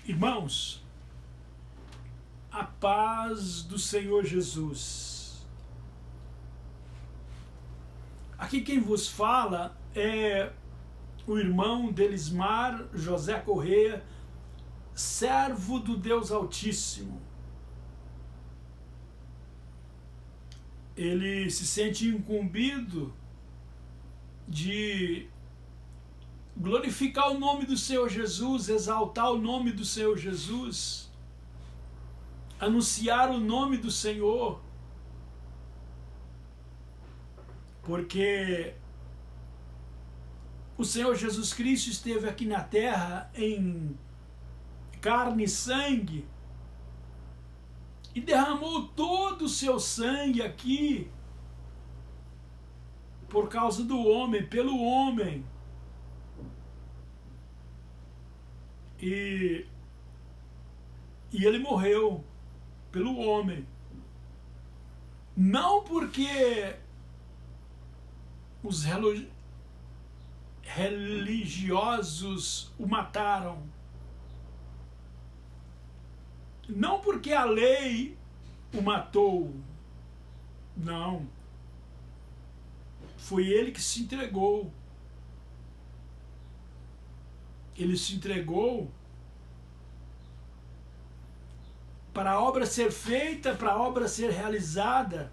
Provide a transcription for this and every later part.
Irmãos, a paz do Senhor Jesus. Aqui quem vos fala é o irmão Delismar José Correia, servo do Deus Altíssimo. Ele se sente incumbido de glorificar o nome do Senhor Jesus, exaltar o nome do Senhor Jesus, anunciar o nome do Senhor, porque o Senhor Jesus Cristo esteve aqui na terra em carne e sangue e derramou todo o seu sangue aqui por causa do homem, pelo homem. E ele morreu pelo homem. Não porque os religiosos o mataram. Não porque a lei o matou. Não. Foi ele que se entregou. Ele se entregou para a obra ser feita, para a obra ser realizada,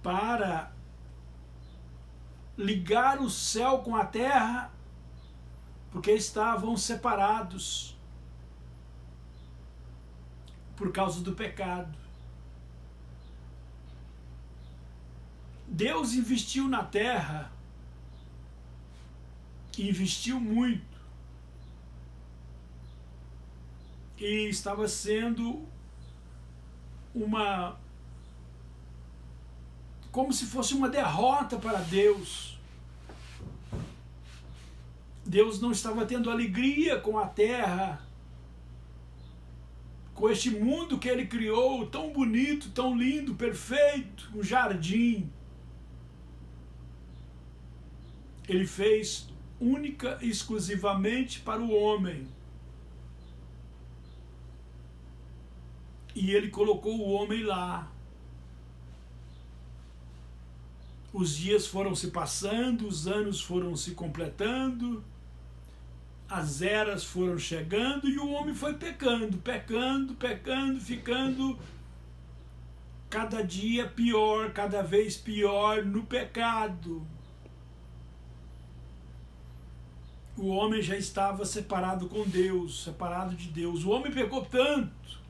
para ligar o céu com a terra, porque estavam separados por causa do pecado. Deus investiu na terra, investiu muito, e estava sendo como se fosse uma derrota para Deus. Deus não estava tendo alegria com a terra, com este mundo que Ele criou, tão bonito, tão lindo, perfeito, um jardim. Ele fez única e exclusivamente para o homem. E Ele colocou o homem lá. Os dias foram se passando, os anos foram se completando, as eras foram chegando e o homem foi pecando, ficando cada dia pior, cada vez pior no pecado. O homem já estava separado com Deus, separado de Deus. O homem pecou tanto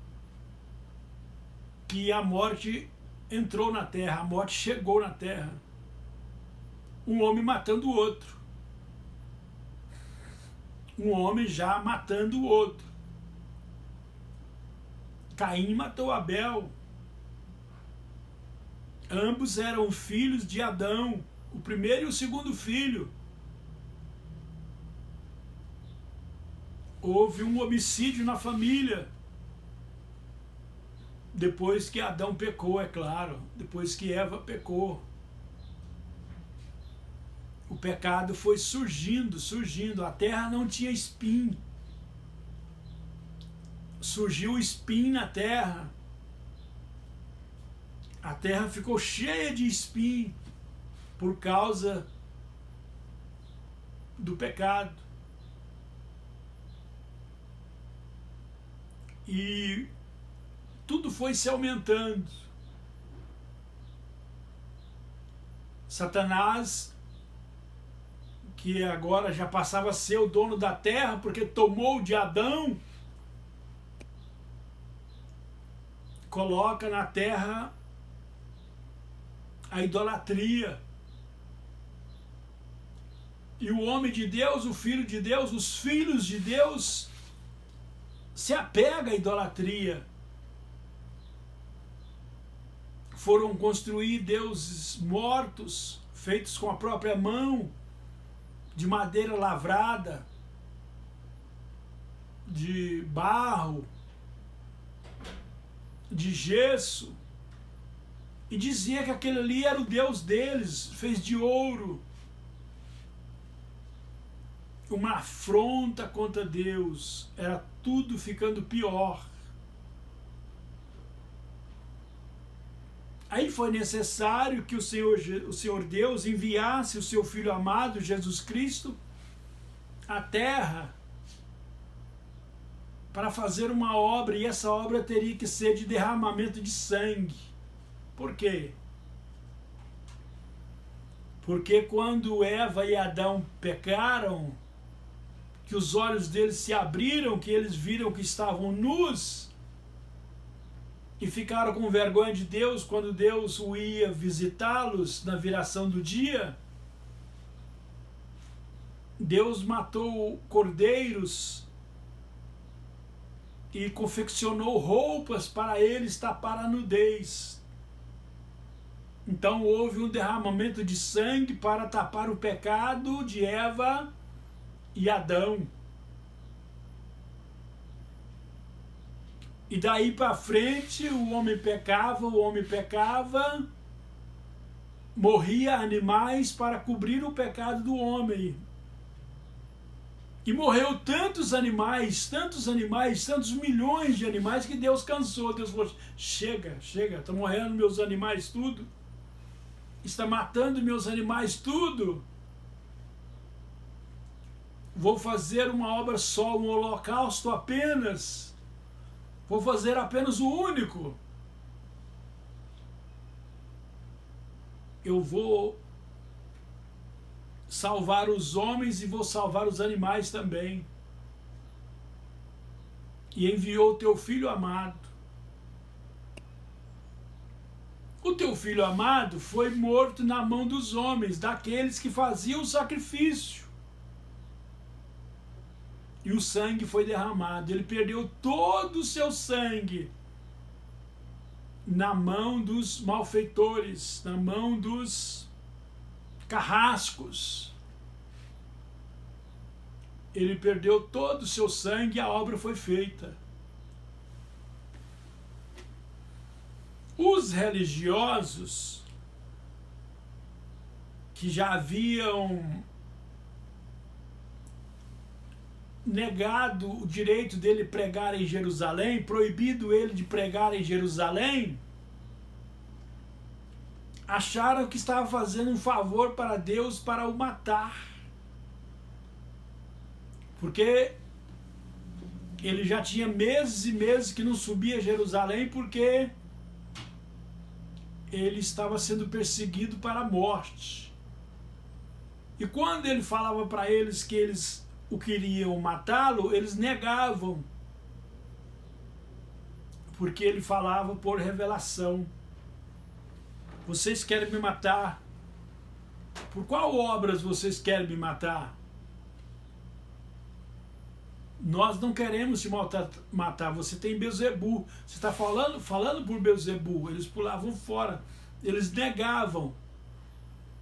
que a morte entrou na terra, a morte chegou na terra. Um homem matando o outro. Um homem já matando o outro. Caim matou Abel. Ambos eram filhos de Adão, o primeiro e o segundo filho. Houve um homicídio na família. Depois que Adão pecou, é claro. Depois que Eva pecou. O pecado foi surgindo. A terra não tinha espinho. Surgiu espinho na terra. A terra ficou cheia de espinho por causa do pecado. E tudo foi se aumentando. Satanás, que agora já passava a ser o dono da terra, porque tomou de Adão, coloca na terra a idolatria. E o homem de Deus, o filho de Deus, os filhos de Deus se apega à idolatria. Foram construir deuses mortos, feitos com a própria mão, de madeira lavrada, de barro, de gesso, e dizia que aquele ali era o Deus deles, fez de ouro. uma afronta contra Deus, era tudo ficando pior. Aí foi necessário que o Senhor Deus enviasse o seu Filho amado, Jesus Cristo, à terra, para fazer uma obra, e essa obra teria que ser de derramamento de sangue. Por quê? Porque quando Eva e Adão pecaram, que os olhos deles se abriram, que eles viram que estavam nus, e ficaram com vergonha de Deus quando Deus ia visitá-los na viração do dia, Deus matou cordeiros e confeccionou roupas para eles tapar a nudez. Então houve um derramamento de sangue para tapar o pecado de Eva e Adão. E daí para frente o homem pecava, morria animais para cobrir o pecado do homem. E morreu tantos animais, tantos milhões de animais, que Deus cansou. Deus falou: chega, está morrendo meus animais tudo, está matando meus animais tudo. Vou fazer uma obra só, um holocausto apenas. Vou fazer apenas o único. Eu vou salvar os homens e vou salvar os animais também. E enviou o teu filho amado. O teu filho amado foi morto na mão dos homens, daqueles que faziam o sacrifício. E o sangue foi derramado. Ele perdeu todo o seu sangue na mão dos malfeitores, na mão dos carrascos. Ele perdeu todo o seu sangue e a obra foi feita. Os religiosos que já haviam negado o direito dele pregar em Jerusalém, proibido ele de pregar em Jerusalém, acharam que estava fazendo um favor para Deus para o matar. Porque ele já tinha meses e meses que não subia a Jerusalém, porque ele estava sendo perseguido para a morte. E quando ele falava para eles que eles o queriam matá-lo, eles negavam, porque ele falava por revelação. Vocês querem me matar? Por qual obras vocês querem me matar? Nós não queremos te matar, você tem Beelzebu, você está falando por Beelzebu. Eles pulavam fora, eles negavam,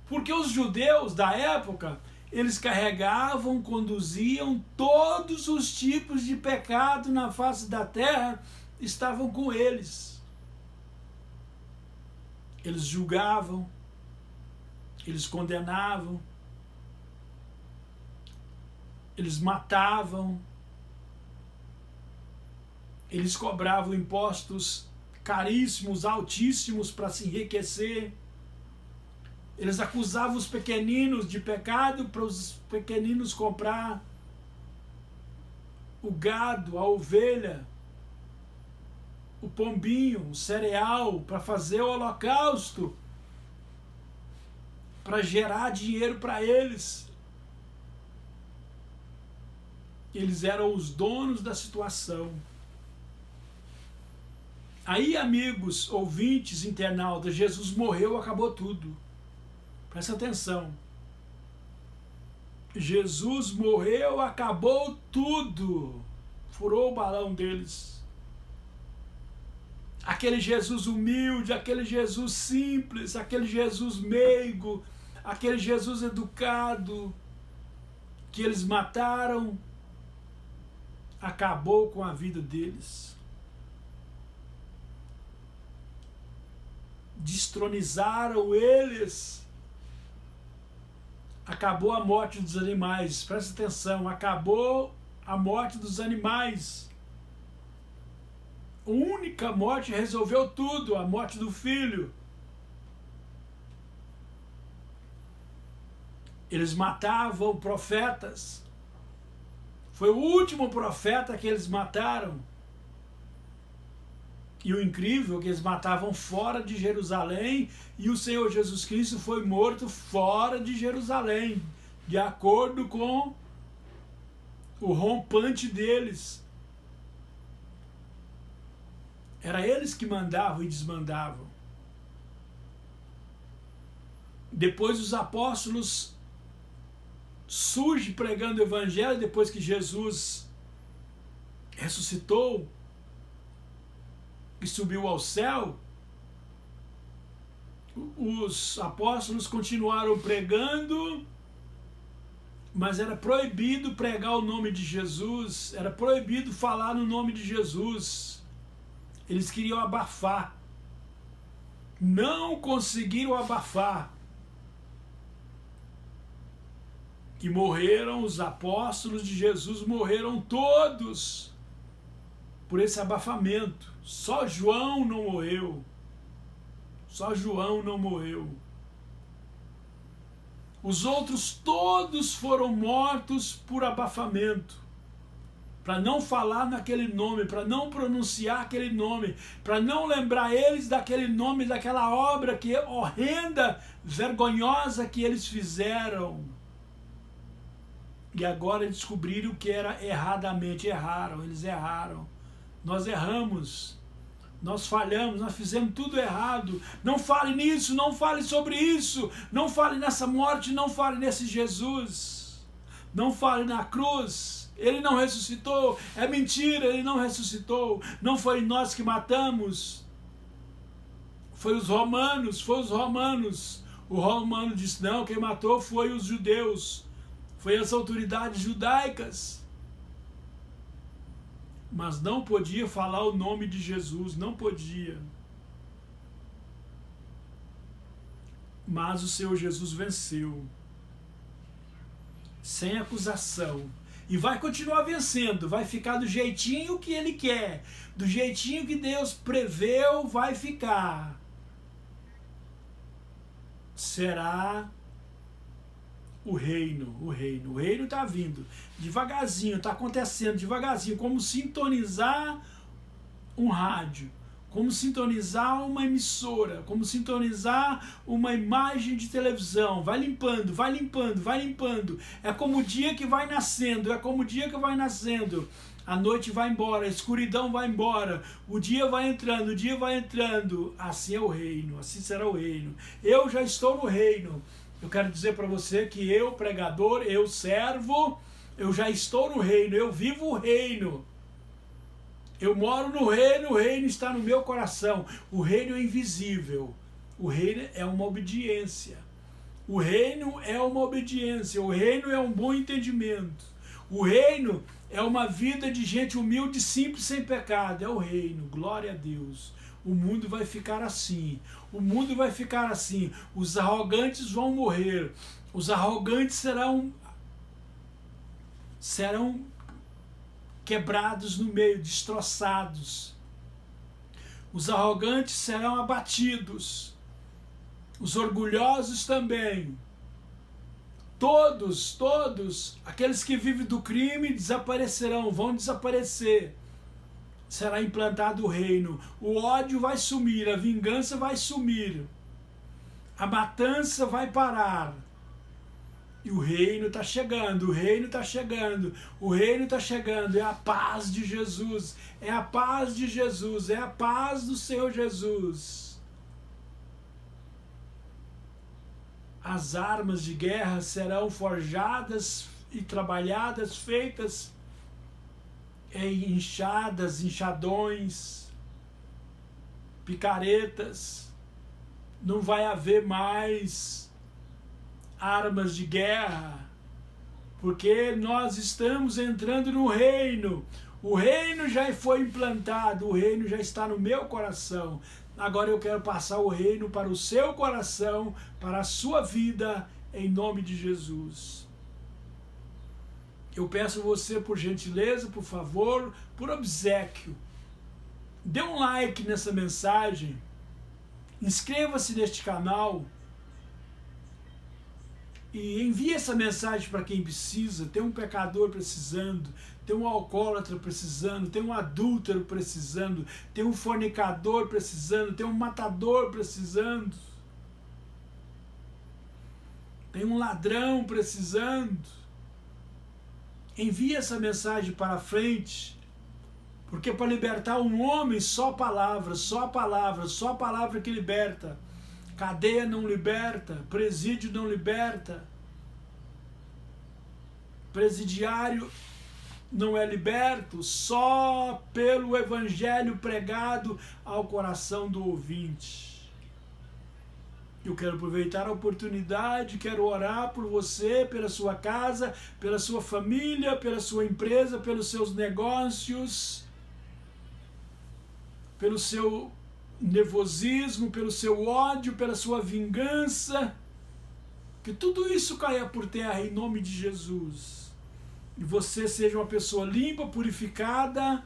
porque os judeus da época, eles carregavam, conduziam todos os tipos de pecado na face da terra, estavam com eles. Eles julgavam, eles condenavam, eles matavam, eles cobravam impostos caríssimos, altíssimos para se enriquecer. Eles acusavam os pequeninos de pecado para os pequeninos comprar o gado, a ovelha, o pombinho, o cereal, para fazer o holocausto, para gerar dinheiro para eles. Eles eram os donos da situação. Aí, amigos, ouvintes, internautas, Jesus morreu, acabou tudo. Presta atenção. Jesus morreu, acabou tudo. Furou o balão deles. Aquele Jesus humilde, aquele Jesus simples, aquele Jesus meigo, aquele Jesus educado que eles mataram, acabou com a vida deles. Destronizaram eles. Acabou a morte dos animais, presta atenção, acabou a morte dos animais. A única morte resolveu tudo, a morte do filho. Eles matavam profetas. Foi o último profeta que eles mataram. E o incrível é que eles matavam fora de Jerusalém, e o Senhor Jesus Cristo foi morto fora de Jerusalém, de acordo com o rompante deles. Era eles que mandavam e desmandavam. Depois os apóstolos surgem pregando o evangelho, depois que Jesus ressuscitou e subiu ao céu. Os apóstolos continuaram pregando, mas era proibido pregar o nome de Jesus, era proibido falar no nome de Jesus. Eles queriam abafar, não conseguiram abafar. E morreram os apóstolos de Jesus, morreram todos por esse abafamento. Só João não morreu. Só João não morreu. Os outros todos foram mortos por abafamento. Para não falar naquele nome, para não pronunciar aquele nome, para não lembrar eles daquele nome, daquela obra que horrenda, vergonhosa que eles fizeram. E agora descobriram que era erradamente, eles erraram. Nós erramos, nós falhamos, nós fizemos tudo errado. Não fale nisso, não fale sobre isso, não fale nessa morte, não fale nesse Jesus, não fale na cruz. Ele não ressuscitou, é mentira, ele não ressuscitou. Não foi nós que matamos, foi os romanos, O romano disse, não, quem matou foi os judeus, foi as autoridades judaicas. Mas não podia falar o nome de Jesus, não podia. Mas o Senhor Jesus venceu, sem acusação. E vai continuar vencendo, vai ficar do jeitinho que Ele quer, do jeitinho que Deus preveu, vai ficar. Será o reino está vindo, devagarzinho, está acontecendo, devagarzinho, como sintonizar um rádio, como sintonizar uma emissora, como sintonizar uma imagem de televisão, vai limpando, vai limpando, vai limpando, é como o dia que vai nascendo, a noite vai embora, a escuridão vai embora, o dia vai entrando, assim é o reino, assim será o reino. Eu já estou no reino. Eu quero dizer para você que eu, pregador, eu servo, eu já estou no reino, eu vivo o reino. Eu moro no reino, o reino está no meu coração. O reino é invisível, o reino é uma obediência. O reino é uma obediência, o reino é um bom entendimento. O reino é uma vida de gente humilde, simples, sem pecado. É o reino, glória a Deus. O mundo vai ficar assim. O mundo vai ficar assim. Os arrogantes vão morrer. Os arrogantes serão quebrados no meio, destroçados. Os arrogantes serão abatidos. Os orgulhosos também. Todos, aqueles que vivem do crime desaparecerão, vão desaparecer. Será implantado o reino. O ódio vai sumir, a vingança vai sumir. A matança vai parar. E o reino está chegando, o reino está chegando, o reino está chegando. É a paz de Jesus, é a paz de Jesus, é a paz do Senhor Jesus. As armas de guerra serão forjadas e trabalhadas, feitas em enxadas, enxadões, picaretas. Não vai haver mais armas de guerra, porque nós estamos entrando no reino. O reino já foi implantado, o reino já está no meu coração. Agora eu quero passar o reino para o seu coração, para a sua vida, em nome de Jesus. Eu peço a você, por gentileza, por favor, por obséquio, dê um like nessa mensagem, inscreva-se neste canal e envie essa mensagem para quem precisa. Tem um pecador precisando, tem um alcoólatra precisando, tem um adúltero precisando, tem um fornicador precisando, tem um matador precisando, tem um ladrão precisando. Envie essa mensagem para frente, porque para libertar um homem, só a palavra, só a palavra, só a palavra que liberta. Cadeia não liberta, presídio não liberta, presidiário não é liberto, só pelo evangelho pregado ao coração do ouvinte. Eu quero aproveitar a oportunidade, quero orar por você, pela sua casa, pela sua família, pela sua empresa, pelos seus negócios, pelo seu nervosismo, pelo seu ódio, pela sua vingança. Que tudo isso caia por terra em nome de Jesus. E você seja uma pessoa limpa, purificada,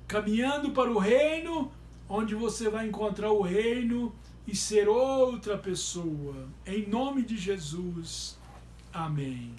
caminhando para o reino, onde você vai encontrar o reino e ser outra pessoa. Em nome de Jesus. Amém.